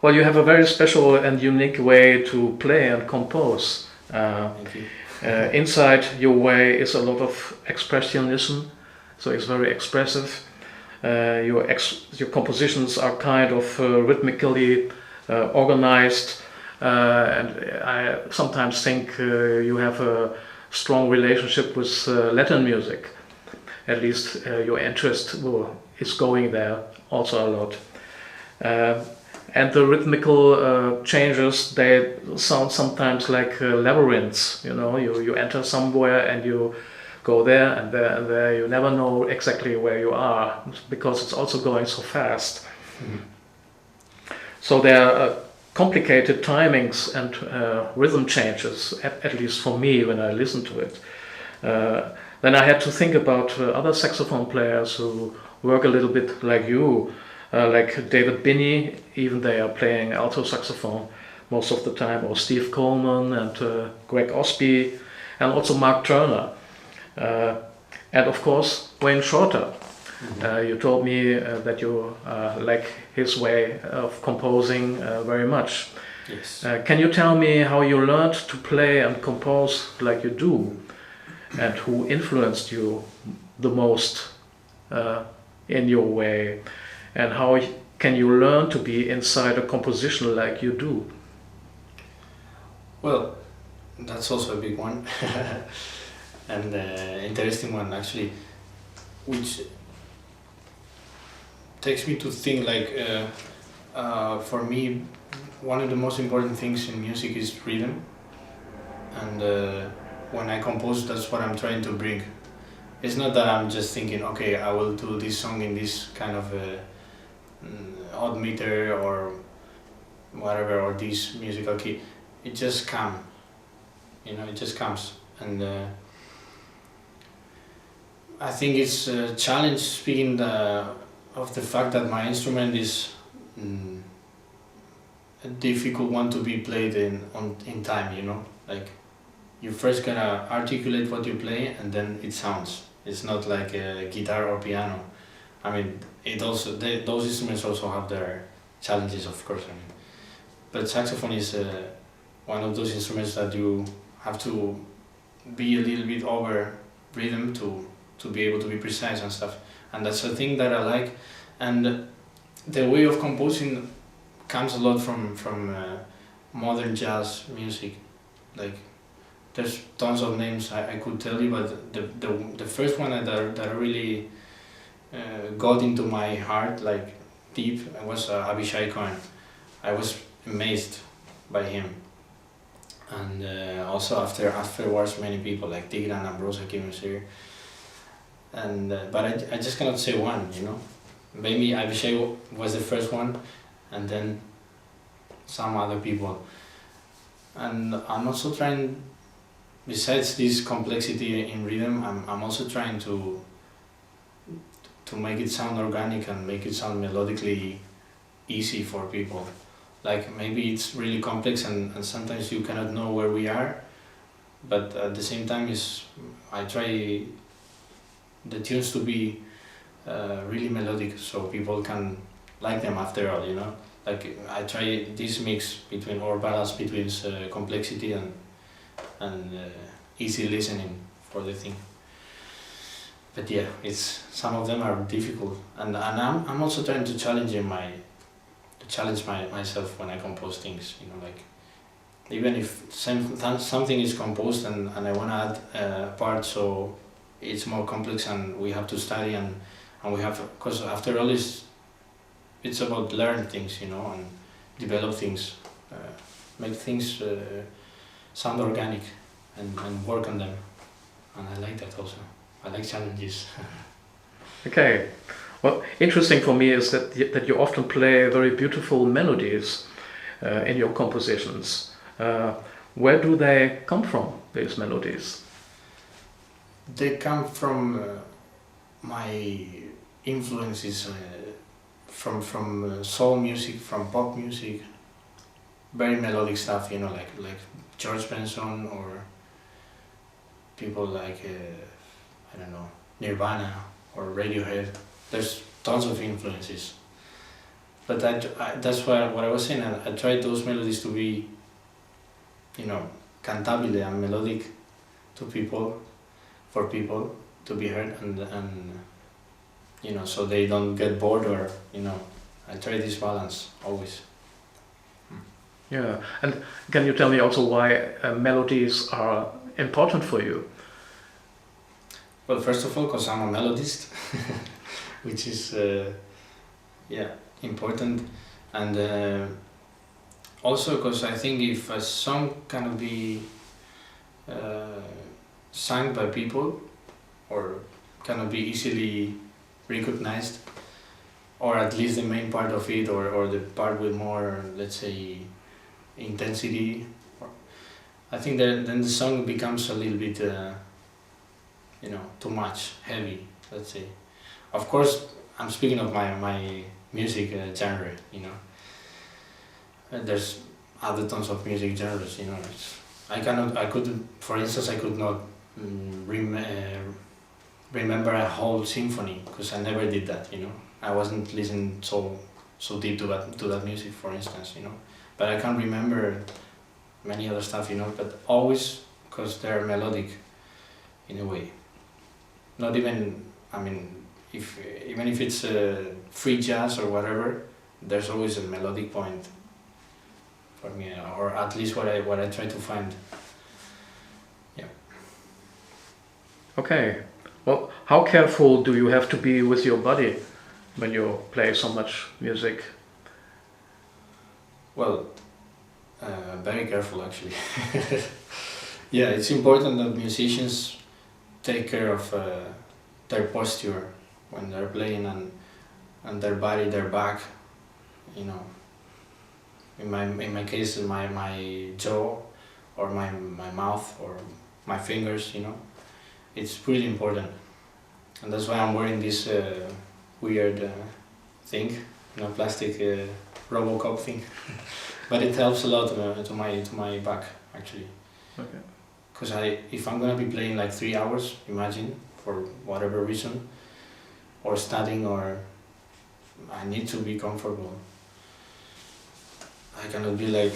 Well, you have a very special and unique way to play and compose. Thank you. Inside your way is a lot of expressionism, so it's very expressive. Your compositions are kind of rhythmically organized, and I sometimes think you have a strong relationship with Latin music. At least your interest is going there also a lot. And the rhythmical changes, they sound sometimes like labyrinths. You know, you enter somewhere and you go there and there and there. You never know exactly where you are because it's also going so fast. Mm-hmm. So there are complicated timings and rhythm changes, at least for me when I listen to it. Then I had to think about other saxophone players who work a little bit like you. Like David Binney, even they are playing alto saxophone most of the time, or Steve Coleman and Greg Osby, and also Mark Turner. And of course, Wayne Shorter. Mm-hmm. You told me that you like his way of composing very much. Yes. Can you tell me how you learned to play and compose like you do, and who influenced you the most in your way? And how can you learn to be inside a composition like you do? Well, that's also a big one and interesting one actually, which takes me to think like for me one of the most important things in music is rhythm, and when I compose that's what I'm trying to bring. It's not that I'm just thinking, okay, I will do this song in this kind of odd meter or whatever, or this musical key. It just comes, you know, it just comes. And I think it's a challenge, speaking of the fact that my instrument is a difficult one to be played in time, you know, like you first gotta articulate what you play and then it sounds. It's not like a guitar or piano. I mean, those instruments also have their challenges, of course. I mean, but saxophone is one of those instruments that you have to be a little bit over rhythm to be able to be precise and stuff. And that's a thing that I like. And the way of composing comes a lot from modern jazz music. Like, there's tons of names I could tell you, but the first one that really got into my heart, like deep, was Abishai Cohen. I was amazed by him, and also afterwards many people like Tigran Ambrosa came here, and but I just cannot say one, you know. Maybe Abishai was the first one, and then some other people, and I'm also trying. Besides this complexity in rhythm, I'm also trying to make it sound organic and make it sound melodically easy for people. Like, maybe it's really complex and sometimes you cannot know where we are, but at the same time I try the tunes to be really melodic so people can like them after all, you know. Like, I try this mix between, or balance between complexity and easy listening for the thing. But yeah, some of them are difficult, and I'm also trying to challenge myself when I compose things. You know, like, even if something is composed and I want to add a part so it's more complex and we have to study and we have, because after all it's about learn things, you know, and develop things, make things sound organic and work on them, and I like that also. I like challenges. Okay, well, interesting for me is that you often play very beautiful melodies in your compositions. Where do they come from, these melodies? They come from my influences from soul music, from pop music, very melodic stuff, you know, like George Benson or people like I don't know, Nirvana or Radiohead. There's tons of influences, but that's what I was saying. I tried those melodies to be, you know, cantabile and melodic to people, for people to be heard, and you know, so they don't get bored, or you know, I try this balance always. Yeah, and can you tell me also why melodies are important for you? Well, first of all, because I'm a melodist, which is yeah, important, and also because I think if a song can be sung by people, or cannot be easily recognized, or at least the main part of it, or the part with more, let's say, intensity, I think that then the song becomes a little bit you know, too much, heavy, let's say. Of course, I'm speaking of my music genre, you know. There's other tons of music genres, you know. For instance, I could not remember a whole symphony, because I never did that, you know. I wasn't listening so deep to that music, for instance, you know. But I can remember many other stuff, you know, but always because they're melodic in a way. Not even, I mean, even if it's free jazz or whatever, there's always a melodic point for me, or at least what I try to find. Yeah. Okay. Well, how careful do you have to be with your body when you play so much music? Well, very careful actually. Yeah, it's important that musicians take care of their posture when they're playing, and their body, their back, you know. In my case, my jaw, or my mouth, or my fingers, you know. It's really important, and that's why I'm wearing this weird thing, you know, plastic Robocop thing. But it helps a lot to my back actually. Okay. Because if I'm gonna be playing like 3 hours, imagine, for whatever reason, or studying, or I need to be comfortable. I cannot be like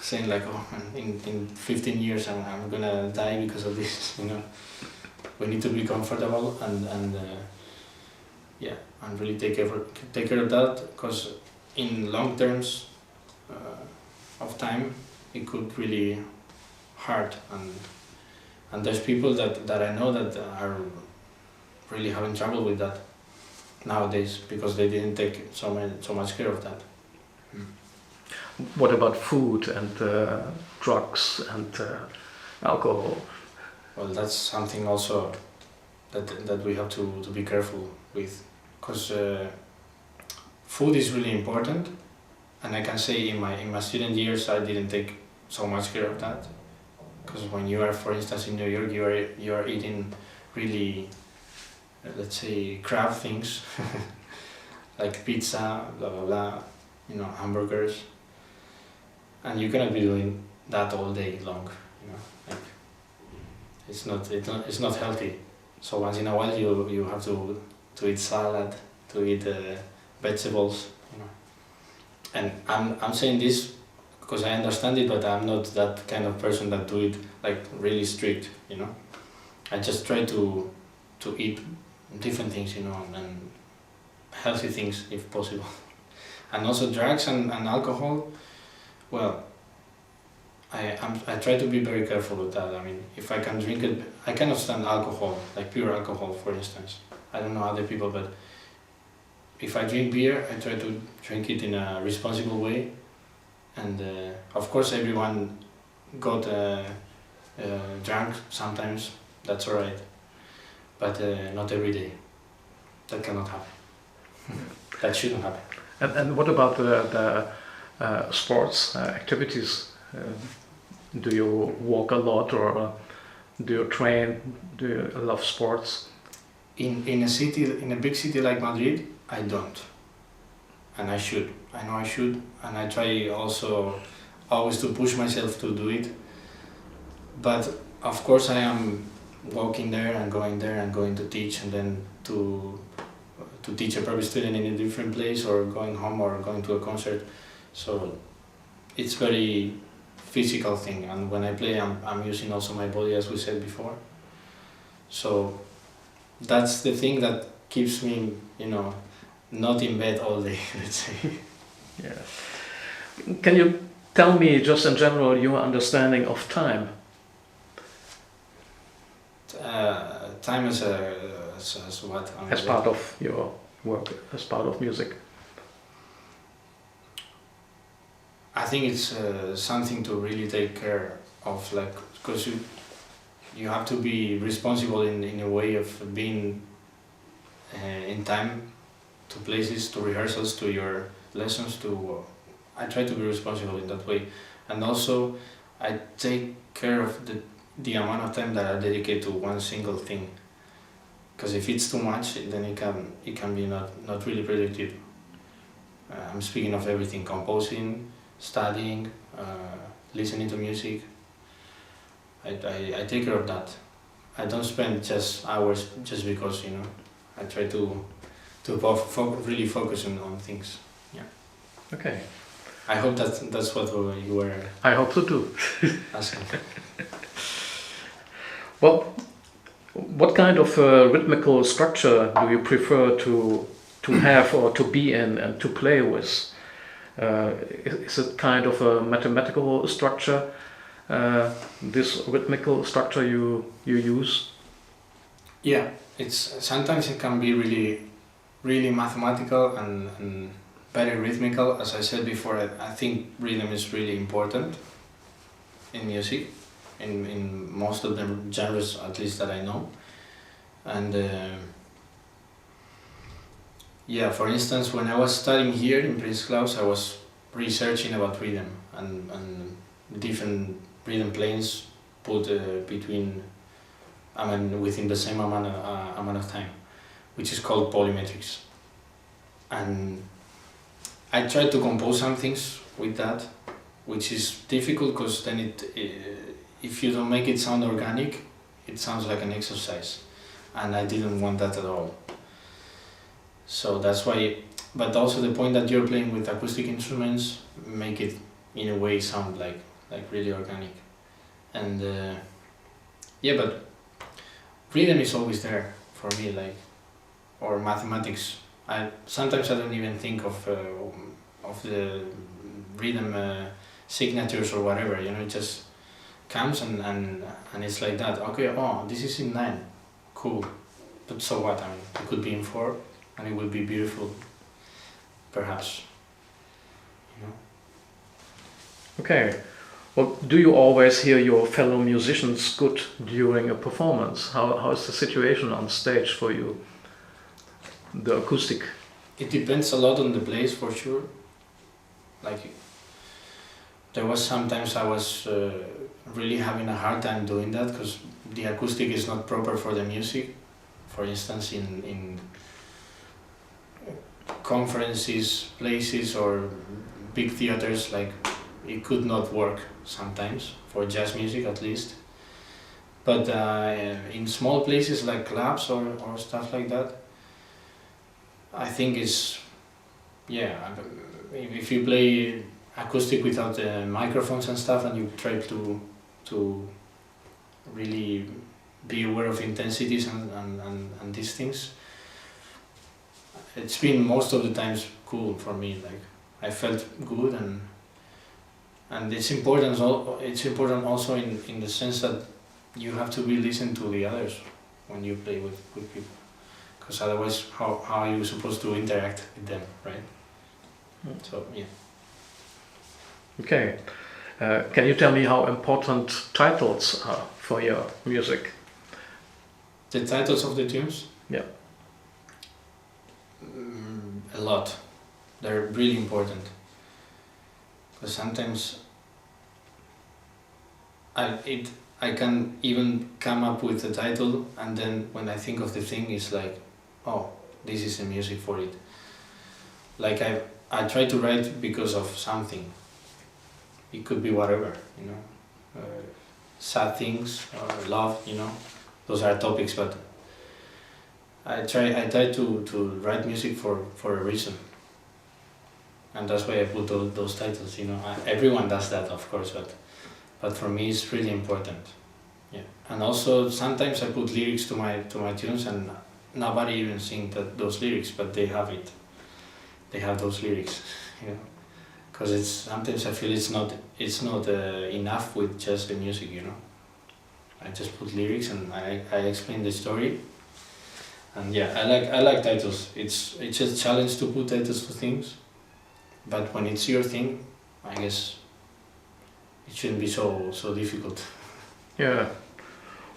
saying like, oh, in 15 years I'm gonna die because of this, you know. We need to be comfortable, and yeah, and really take care of that, because in long terms of time it could really hurt, and there's people that I know that are really having trouble with that nowadays, because they didn't take so much care of that. What about food and drugs and alcohol? Well, that's something also that we have to be careful with, because food is really important, and I can say in my student years I didn't take so much care of that, because when you are, for instance, in New York, you are eating really, let's say, crap things, like pizza, blah blah blah, you know, hamburgers, and you cannot be doing that all day long, you know, like it's not healthy. So once in a while you have to eat salad, to eat vegetables, you know. And I'm saying this because I understand it, but I'm not that kind of person that do it like really strict, you know. I just try to eat different things, you know, and healthy things if possible. And also drugs and alcohol, well, I try to be very careful with that. I mean, if I can drink it, I cannot stand alcohol, like pure alcohol, for instance. I don't know other people, but if I drink beer, I try to drink it in a responsible way. And of course, everyone got drunk sometimes. That's alright, but not every day. That cannot happen. That shouldn't happen. And what about the sports activities? Do you walk a lot, or do you train? Do you love sports? In a big city like Madrid, I don't, and I should. I know I should, and I try also always to push myself to do it. But of course, I am walking there and going to teach, and then to to teach a private student in a different place, or going home, or going to a concert. So it's very physical thing, and when I play, I'm using also my body, as we said before. So that's the thing that keeps me, not in bed all day, let's say. Yeah. Can you tell me, just in general, your understanding of time? Time as what? As part of your work, as part of music? I think it's something to really take care of, like, because you have to be responsible in a way of being in time to places, to rehearsals, to your lessons. I try to be responsible in that way, and also I take care of the amount of time that I dedicate to one single thing. Because if it's too much, then it can be not really productive. I'm speaking of everything: composing, studying, listening to music. I take care of that. I don't spend just hours just because, I try to really focus on things. Yeah. Okay. I hope that's what you were. I hope so too. Asking. Well, what kind of rhythmical structure do you prefer to have, or to be in, and to play with? Is it kind of a mathematical structure, this rhythmical structure you use? Yeah, sometimes it can be really, really mathematical and very rhythmical. As I said before, I think rhythm is really important in music, in most of the genres, at least that I know. And yeah, for instance, when I was studying here in Prins Claus, I was researching about rhythm and different rhythm planes put within the same amount of time, which is called polymetrics. And I tried to compose some things with that, which is difficult because then if you don't make it sound organic, it sounds like an exercise, and I didn't want that at all. So that's why, but also the point that you're playing with acoustic instruments make it in a way sound like really organic. And yeah, but rhythm is always there for me, or mathematics. Sometimes I don't even think of the rhythm signatures or whatever, it just comes and it's like that. Okay, this is in 9, cool, but so what? It could be in 4 and it would be beautiful, perhaps. Okay. Well, do you always hear your fellow musicians good during a performance? How is the situation on stage for you? The acoustic? It depends a lot on the place, for sure. There was sometimes I was really having a hard time doing that because the acoustic is not proper for the music. For instance, in conferences, places, or big theaters, it could not work sometimes, for jazz music at least. But in small places like clubs or stuff like that, I think if you play acoustic without microphones and stuff, and you try to really be aware of intensities and these things, it's been most of the times cool for me. I felt good, and it's important also in the sense that you have to be listening to the others when you play with people, because otherwise how are you supposed to interact with them, right? So yeah. Okay. Can you tell me how important titles are for your music? The titles of the tunes? Yeah. A lot. They're really important. Because sometimes I can even come up with the title, and then when I think of the thing, it's like, oh, this is the music for it. I try to write because of something. It could be whatever, sad things or love, those are topics, but I try to write music for a reason, and that's why I put those titles. You know, everyone does that, of course, but for me it's really important. Yeah, and also sometimes I put lyrics to my tunes, and nobody even sings those lyrics, but they have it. They have those lyrics, you know, because it's sometimes I feel it's not enough with just the music, you know. I just put lyrics and I explain the story. And yeah, I like titles. It's a challenge to put titles to things, but when it's your thing, I guess it shouldn't be so difficult. Yeah.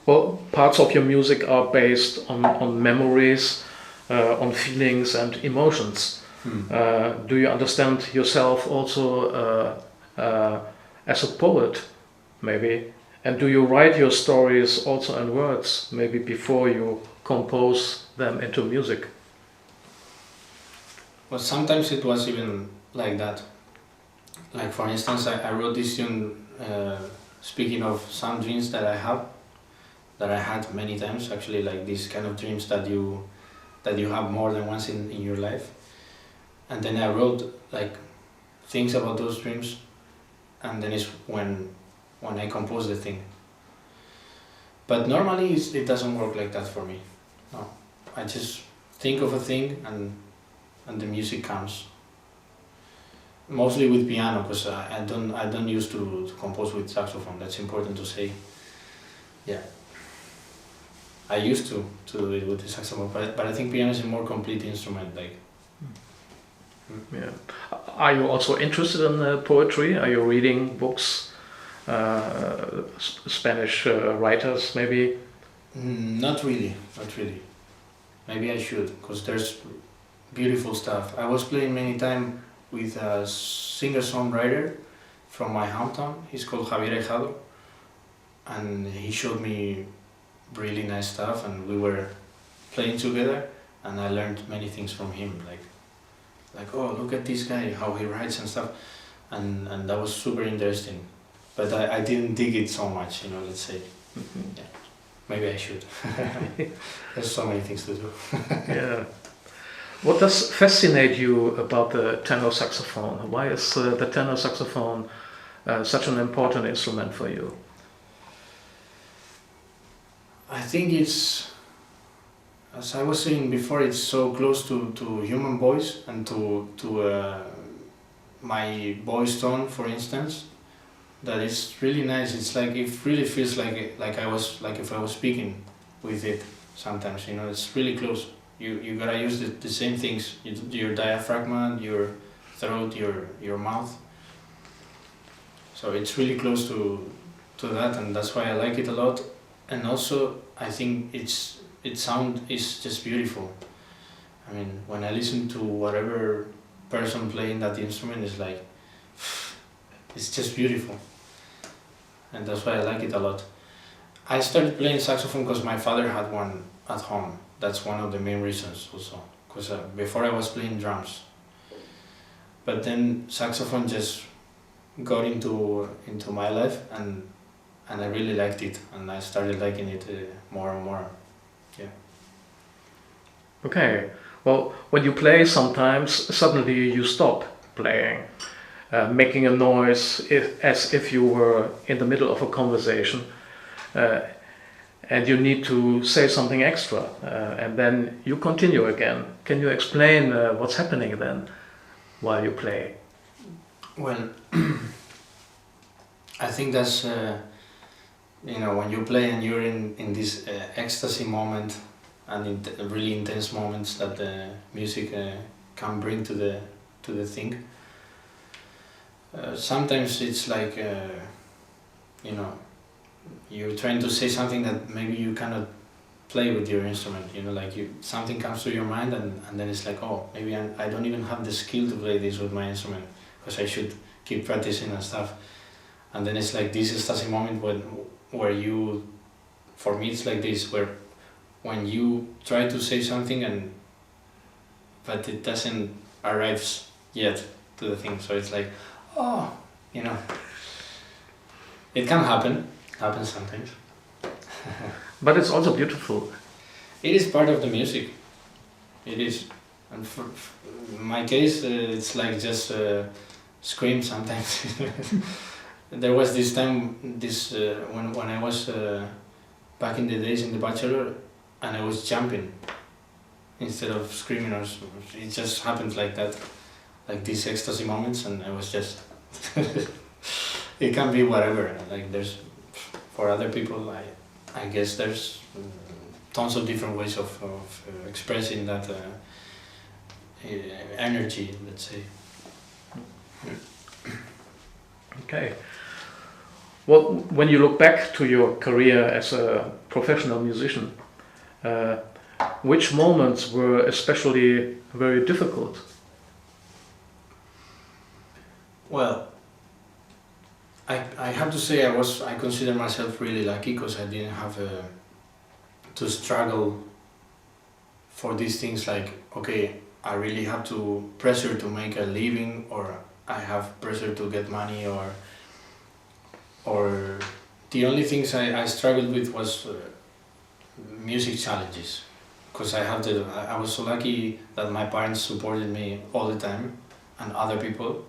Well, parts of your music are based on memories, on feelings and emotions. Do you understand yourself also as a poet, maybe? And do you write your stories also in words, maybe before you compose them into music? Well, sometimes it was even like that. Like for instance, I wrote this tune speaking of some dreams that I had many times, actually, like these kind of dreams that you have more than once in your life. And then I wrote like things about those dreams, and then it's when I compose the thing. But normally it doesn't work like that for me. No, I just think of a thing and the music comes. Mostly with piano, because I don't used to compose with saxophone. That's important to say. Yeah, I used to do it with the saxophone, but I think piano is a more complete instrument. Like. Yeah. Are you also interested in poetry? Are you reading books, Spanish writers, maybe? Not really. Maybe I should, because there's beautiful stuff. I was playing many time with a singer-songwriter from my hometown. He's called Javier Eijado, and he showed me really nice stuff, and we were playing together, and I learned many things from him, like oh, look at this guy, how he writes and stuff, and that was super interesting. But I didn't dig it so much, you know, let's say. Yeah. Maybe I should. There's so many things to do. Yeah. What does fascinate you about the tenor saxophone? Why is the tenor saxophone such an important instrument for you? I think it's, as I was saying before, it's so close to human voice and to my voice tone, for instance, that it's really nice. It's like it really feels like if I was speaking with it sometimes. You know, it's really close. You gotta use the same things. Your diaphragm, your throat, your mouth. So it's really close to that, and that's why I like it a lot. And also, I think its sound is just beautiful. I mean, when I listen to whatever person playing that instrument, it's like, it's just beautiful. And that's why I like it a lot. I started playing saxophone because my father had one at home. That's one of the main reasons also. Because before I was playing drums. But then saxophone just got into my life, and I really liked it, and I started liking it more and more. Yeah. Okay. Well, when you play, sometimes suddenly you stop playing, making a noise as if you were in the middle of a conversation, and you need to say something extra, and then you continue again. Can you explain what's happening then while you play? Well, I think that's you know, when you play and you're in this ecstasy moment and in really intense moments that the music can bring to the thing. Sometimes it's like you know, you're trying to say something that maybe you cannot play with your instrument. You know, like something comes to your mind, and then it's like, oh, maybe I don't even have the skill to play this with my instrument, because I should keep practicing and stuff. And then it's like this ecstasy moment where you, for me it's like this, where when you try to say something but it doesn't arrive yet to the thing, so it's like, oh, you know, it can happen, happens sometimes. But it's also beautiful. It is part of the music. It is. And in my case, it's like just scream sometimes. There was this time, when I was back in the days in the Bachelor, and I was jumping instead of screaming, or it just happened like that, like these ecstasy moments, and I was just. It can be whatever. Like there's, for other people, I guess there's tons of different ways of expressing that energy, let's say. Okay. Well, when you look back to your career as a professional musician, which moments were especially very difficult? Well, I have to say I consider myself really lucky, because I didn't have to struggle for these things like, okay, I really have to pressure to make a living, or I have pressure to get money, or the only things I struggled with was music challenges, because I was so lucky that my parents supported me all the time, and other people,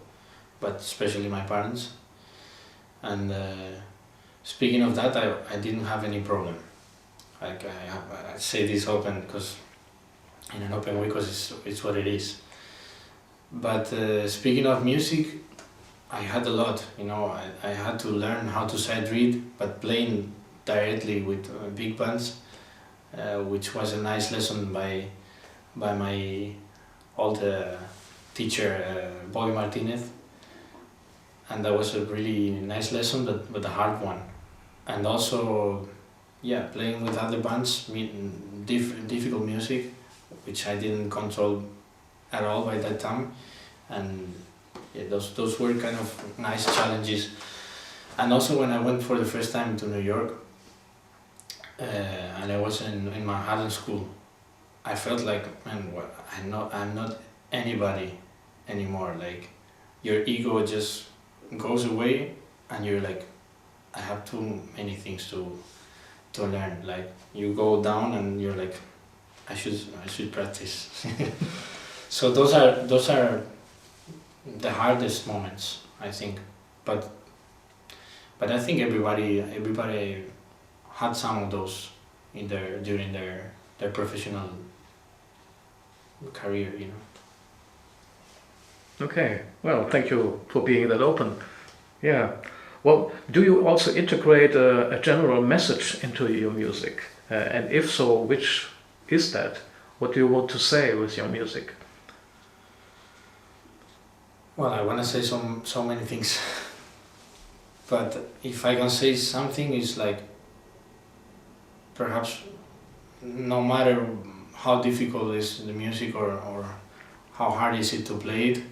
but especially my parents. And speaking of that, I didn't have any problem. Like I say this open, because in an open way, because it's what it is. But speaking of music, I had a lot. You know, I had to learn how to sight read, but playing directly with big bands, which was a nice lesson by my old teacher, Bobby Martinez. And that was a really nice lesson, but a hard one. And also, yeah, playing with other bands, difficult music, which I didn't control at all by that time. And yeah, those were kind of nice challenges. And also when I went for the first time to New York, and I was in Manhattan school, I felt like, man, I'm not anybody anymore. Like, your ego just goes away, and you're like, I have too many things to learn. Like, you go down and you're like, I should practice. So those are the hardest moments, I think. But I think everybody had some of those during their professional career, you know. Okay, well, thank you for being that open. Yeah. Well, do you also integrate a general message into your music? And if so, which is that? What do you want to say with your music? Well, I want to say so many things. But if I can say something, it's like, perhaps no matter how difficult is the music or how hard is it to play it,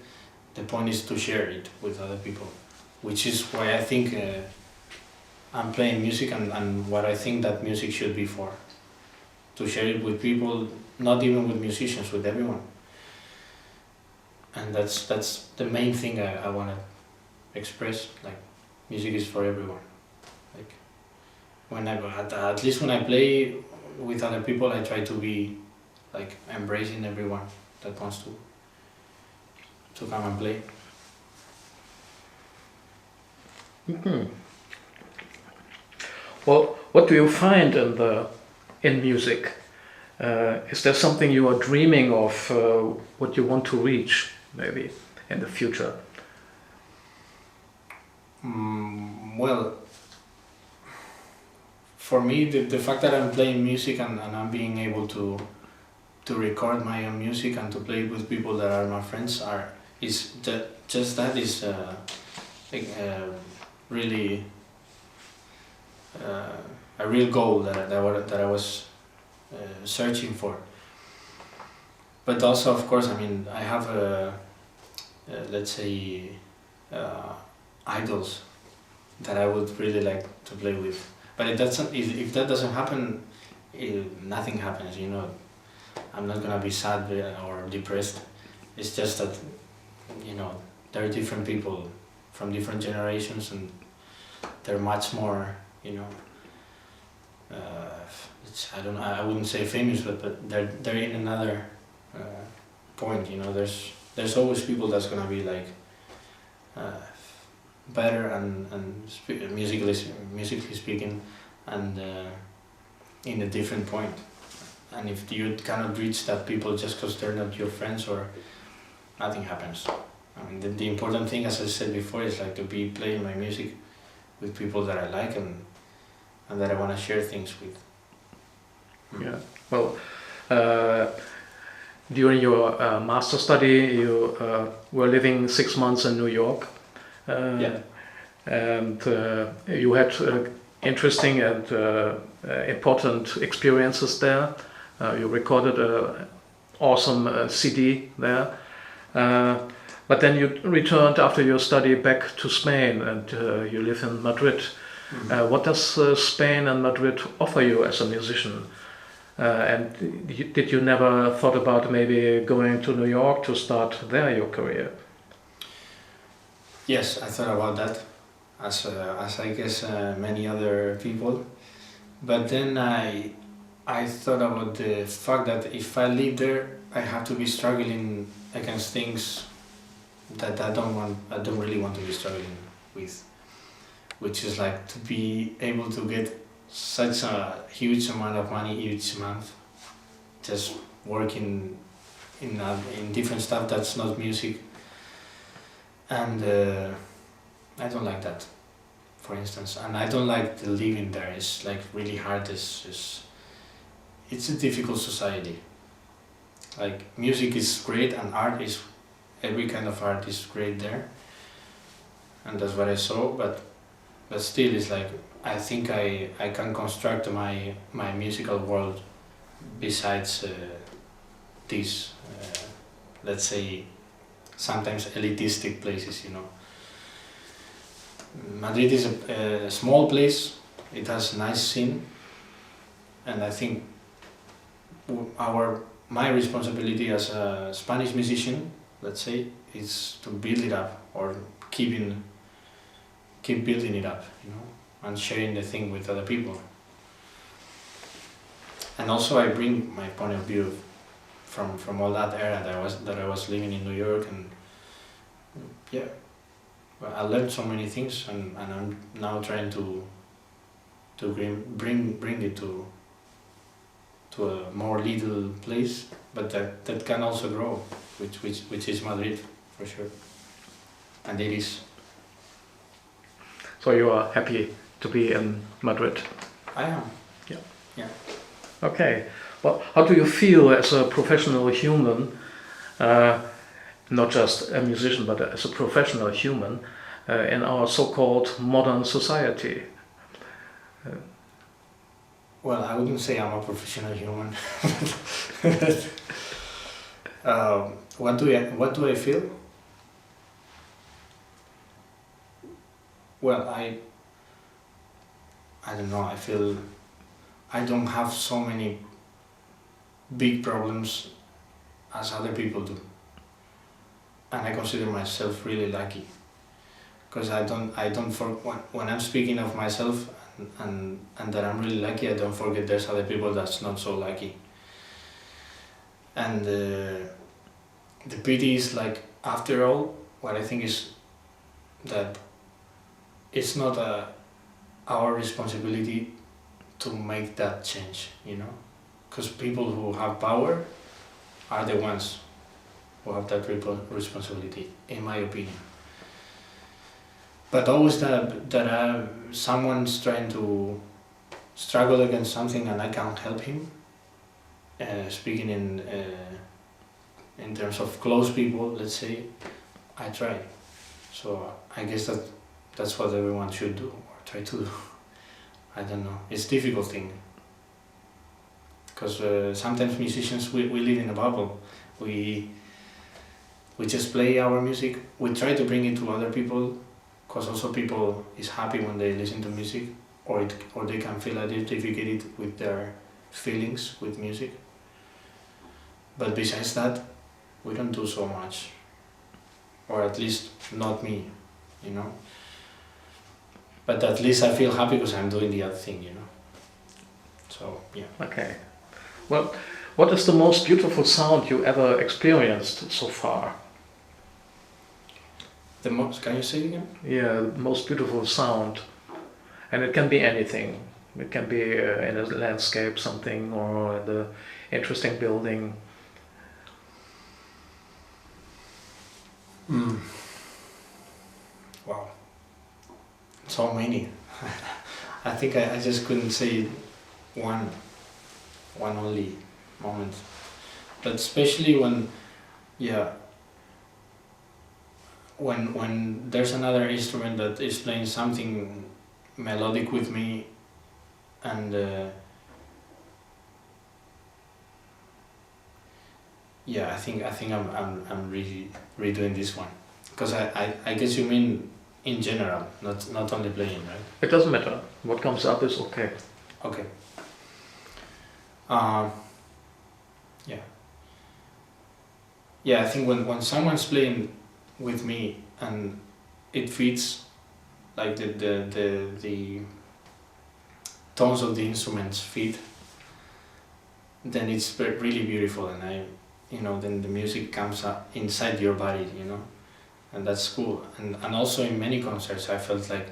the point is to share it with other people, which is why I think I'm playing music and what I think that music should be for. To share it with people, not even with musicians, with everyone. And that's the main thing I want to express. Like, music is for everyone. Like, at least when I play with other people, I try to be like embracing everyone that wants to come and play. Mm-hmm. Well, what do you find in music? Is there something you are dreaming of, what you want to reach, maybe, in the future? Well, for me, the fact that I'm playing music and I'm being able to record my own music and to play with people that are my friends is really a real goal that I was searching for. But also, of course, I mean, I have let's say idols that I would really like to play with. But if that doesn't happen, nothing happens. You know, I'm not gonna be sad or depressed. It's just that, you know, there are different people from different generations, and they're much more, you know, let's I don't know, I wouldn't say famous, but they're in another point, you know. There's always people that's gonna be like better and musically speaking, and in a different point. And if you cannot reach that people just because they're not your friends, or nothing happens. I mean, the important thing, as I said before, is like to be playing my music with people that I like and that I want to share things with. Yeah. Well, during your master study, you were living 6 months in New York. Yeah. And you had interesting and important experiences there. You recorded an awesome CD there. But then you returned after your study back to Spain, and you live in Madrid. Mm-hmm. What does Spain and Madrid offer you as a musician? And did you never thought about maybe going to New York to start there your career? Yes, I thought about that, as I guess many other people. But then I thought about the fact that if I live there, I have to be struggling against things that I don't really want to be struggling with, which is like to be able to get such a huge amount of money each month, just working in different stuff that's not music, and I don't like that, for instance, and I don't like the living there. It's like really hard. It's a difficult society. Like music is great and art is, every kind of art is great there, and that's what I saw, but still it's like I think I can construct my musical world besides these let's say sometimes elitistic places, you know. Madrid is a small place, it has a nice scene, and I think my responsibility as a Spanish musician, let's say, is to build it up, or keep building it up, you know, and sharing the thing with other people. And also I bring my point of view from all that era that I was living in New York, and yeah, well, I learned so many things, and I'm now trying to bring it to a more little place, but that can also grow, which is Madrid for sure, and it is. So you are happy to be in Madrid? I am. Yeah. Yeah. Okay. Well, how do you feel as a professional human, not just a musician, but as a professional human in our so-called modern society? Well, I wouldn't say I'm a professional human. What do I feel? Well, I don't know. I feel I don't have so many big problems as other people do, and I consider myself really lucky, because when I'm speaking of myself and that I'm really lucky, I don't forget there's other people that's not so lucky. And the pity is, like, after all, what I think is that it's not our responsibility to make that change, you know, because people who have power are the ones who have that responsibility, in my opinion. But always that someone's trying to struggle against something and I can't help him, speaking in terms of close people, let's say, I try. So I guess that's what everyone should do, or try to do. I don't know, it's a difficult thing, because sometimes musicians, we live in a bubble. We just play our music, we try to bring it to other people, because also people is happy when they listen to music, or they can feel identified with their feelings with music. But besides that, we don't do so much, or at least not me, you know. But at least I feel happy because I'm doing the other thing, you know. So yeah. Okay. Well, what is the most beautiful sound you ever experienced so far? The most, can you say it again? Yeah, most beautiful sound. And it can be anything. It can be in a landscape, something, or in the interesting building. Wow. So many. I think I just couldn't say one only moment. But especially when, yeah, when there's another instrument that is playing something melodic with me, and yeah, I think I'm really redoing this one, because I guess you mean in general, not only playing, right? It doesn't matter. What comes up is okay. Okay. Yeah. Yeah, I think when someone's playing with me and it fits, like the tones of the instruments fit, then it's really beautiful, and then the music comes up inside your body, and that's cool. And also in many concerts I felt like,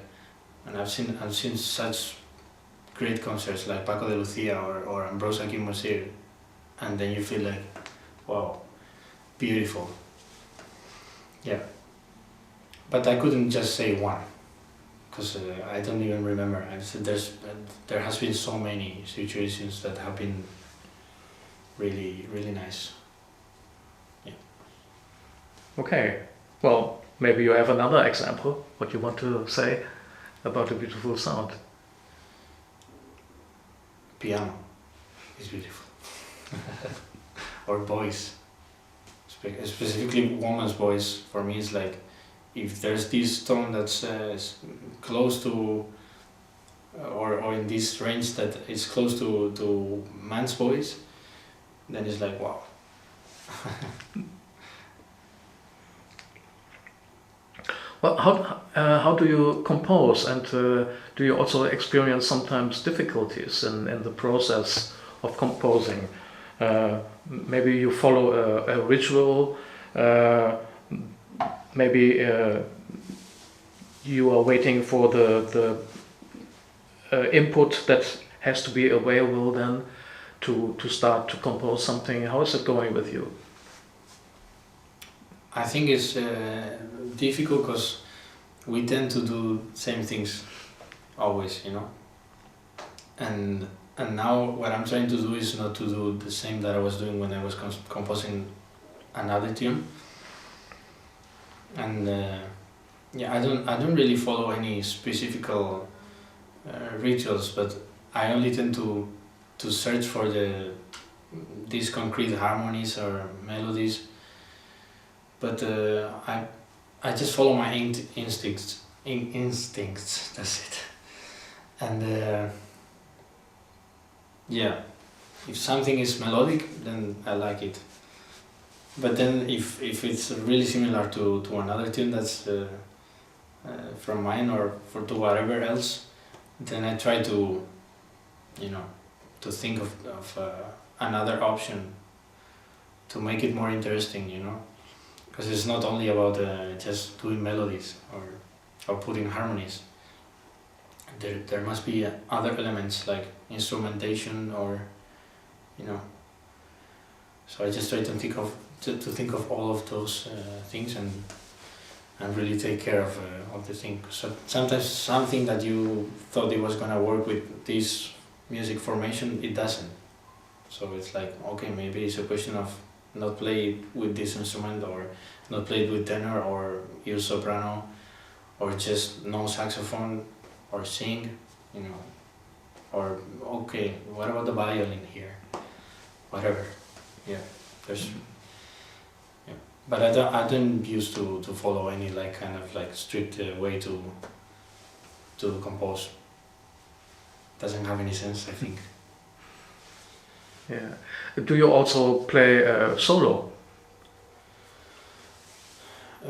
and I've seen such great concerts like Paco de Lucia or Ambrosia Kimosir, and then you feel like, wow, beautiful. Yeah. But I couldn't just say one, because I don't even remember. I said there has been so many situations that have been really, really nice. Yeah. Okay. Well, maybe you have another example, what you want to say about a beautiful sound. Piano is beautiful. Or voice. Specifically woman's voice, for me, is like, if there's this tone that's close to, or in this range that is close to man's voice, then it's like, wow. Well, how do you compose, and do you also experience sometimes difficulties in the process of composing? Maybe you follow a ritual, maybe you are waiting for the input that has to be available then to start to compose something. How is it going with you? I think it's difficult because we tend to do same things always, and now what I'm trying to do is not to do the same that I was doing when I was composing another tune. And yeah, I don't really follow any specific rituals, but I only tend to search for these concrete harmonies or melodies. But I just follow my instincts. That's it. And yeah, if something is melodic, then I like it. But then if it's really similar to another tune that's from mine or to whatever else, then I try to think of another option to make it more interesting, because it's not only about just doing melodies or putting harmonies. There must be other elements like instrumentation or so I just try to think of all of those things and really take care of the thing. So sometimes something that you thought it was gonna work with this music formation, it doesn't. So it's like, okay, maybe it's a question of not play it with this instrument, or not play it with tenor, or use soprano, or just no saxophone, or sing, or okay, what about the violin here? Whatever, yeah. There's, yeah. But I don't used to follow any kind of strict way to compose. Doesn't have any sense, I think. Yeah. Do you also play solo?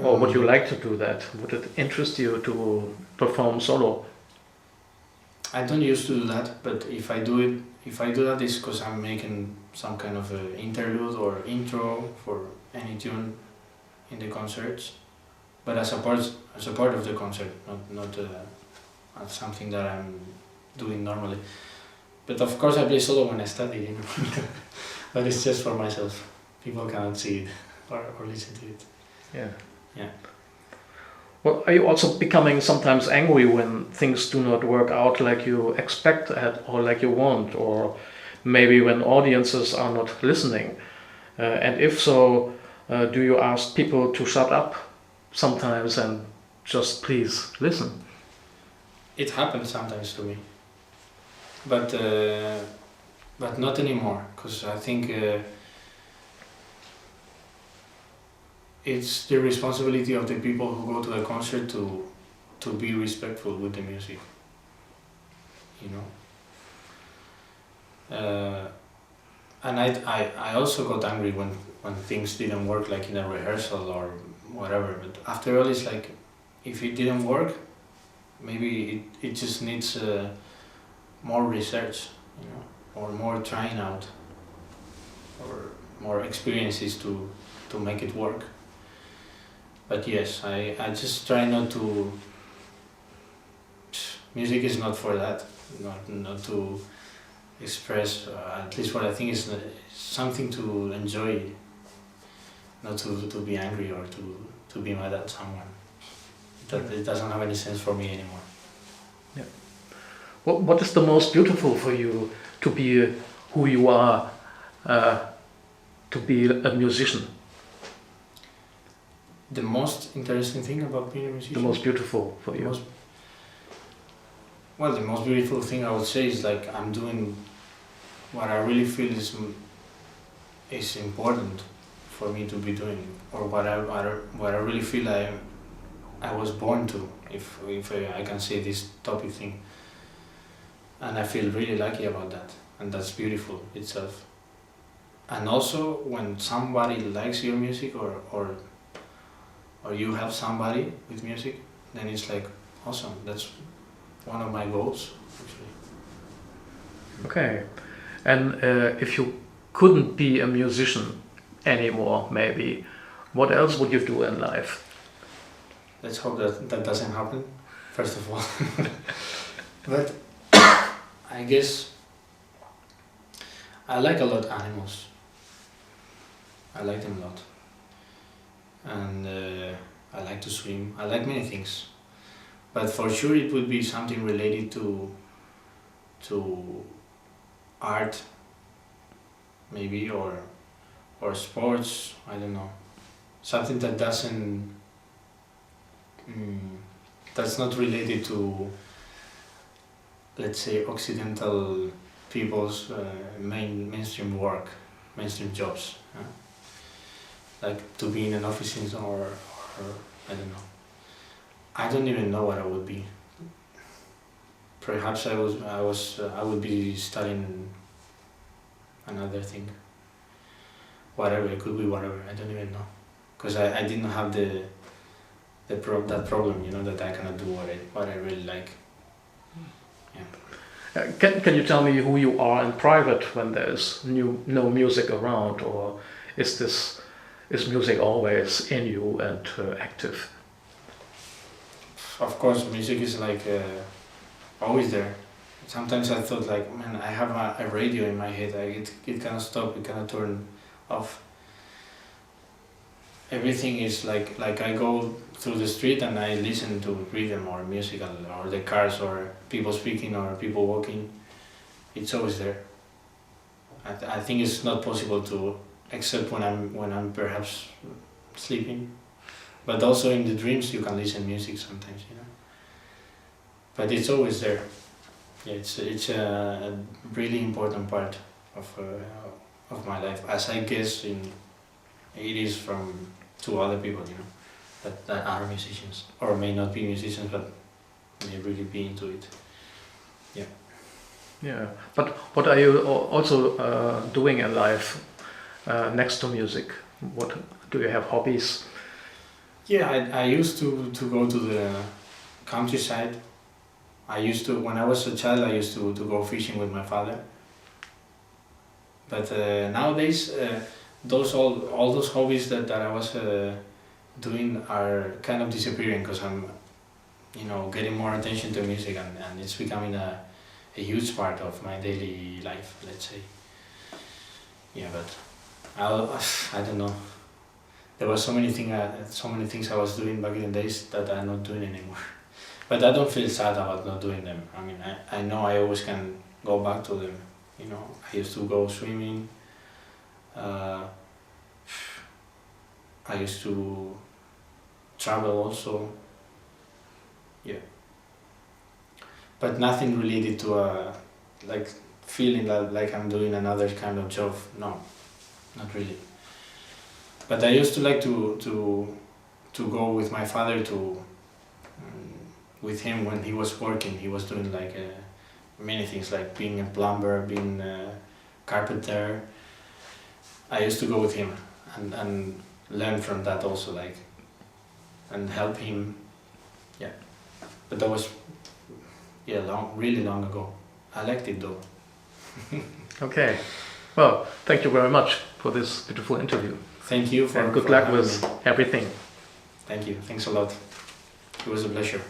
Or would you like to do that? Would it interest you to perform solo? I don't used to do that, but if I do it, if I do that, it's because I'm making some kind of a interlude or intro for any tune in the concerts, but as a part of the concert, not as something that I'm doing normally. But of course I play solo when I study, you know. But it's just for myself. People cannot see it or listen to it. Yeah. Yeah. Well, are you also becoming sometimes angry when things do not work out like you expect or like you want, or maybe when audiences are not listening? And if so, do you ask people to shut up sometimes and just please listen? It happens sometimes to me, but not anymore, because I think it's the responsibility of the people who go to a concert to be respectful with the music, you know. And I also got angry when things didn't work, like in a rehearsal or whatever, but after all, it's like, if it didn't work, maybe it just needs more research, you know, or more trying out, or more experiences to make it work. But yes, I just try not to. Music is not for that, not to express, at least what I think is something to enjoy, not to be angry or to be mad at someone. It doesn't have any sense for me anymore. Yeah. What is the most beautiful for you to be who you are, to be a musician? The most interesting thing about being a musician? The most beautiful for you? The most beautiful thing I would say is like I'm doing what I really feel is important for me to be doing, or what I really feel I was born to, if I can say this topic thing. And I feel really lucky about that, and that's beautiful itself. And also when somebody likes your music, or you help somebody with music, then it's like awesome. That's one of my goals, actually. Okay. And if you couldn't be a musician anymore, maybe, what else would you do in life? Let's hope that doesn't happen, first of all. But I guess I like a lot animals. I like them a lot. And I like to swim. I like many things. But for sure it would be something related to art, maybe, or sports, I don't know. Something that that's not related to, let's say, Occidental people's mainstream work, mainstream jobs. Like to be in an office or I don't know. I don't even know what I would be. Perhaps I would be studying another thing. Whatever, it could be whatever, I don't even know. Because I didn't have that problem, you know, that I cannot do what I really like. Yeah. Can you tell me who you are in private when there's no music around, or is music always in you and active? Of course, music is like always there. Sometimes I thought like, man, I have a radio in my head. It cannot stop. It cannot turn off. Everything is like I go through the street and I listen to rhythm or music, or the cars, or people speaking, or people walking. It's always there. I think it's not possible to, except when I'm perhaps sleeping. But also in the dreams you can listen music sometimes, you know. But it's always there. Yeah, it's a really important part of my life, as I guess it is to other people, you know, that are musicians, or may not be musicians, but may really be into it. Yeah. Yeah. But what are you also doing in life next to music? What do you have hobbies? Yeah, I used to go to the countryside. When I was a child, I used to go fishing with my father. But nowadays, all those hobbies that I was doing are kind of disappearing because I'm, getting more attention to music, and it's becoming a huge part of my daily life, let's say. Yeah, but I don't know. There were so many things I was doing back in the days that I'm not doing anymore. But I don't feel sad about not doing them. I mean, I know I always can go back to them. I used to go swimming. I used to travel also. Yeah. But nothing related to like feeling like I'm doing another kind of job. No, not really. But I used to like to go with my father with him when he was working. He was doing like many things, like being a plumber, being a carpenter. I used to go with him and learn from that also, like, and help him. Yeah, but that was really long ago. I liked it though. Okay, well, thank you very much for this beautiful interview. Thank you and good luck with everything. Thank you. Thanks a lot. It was a pleasure.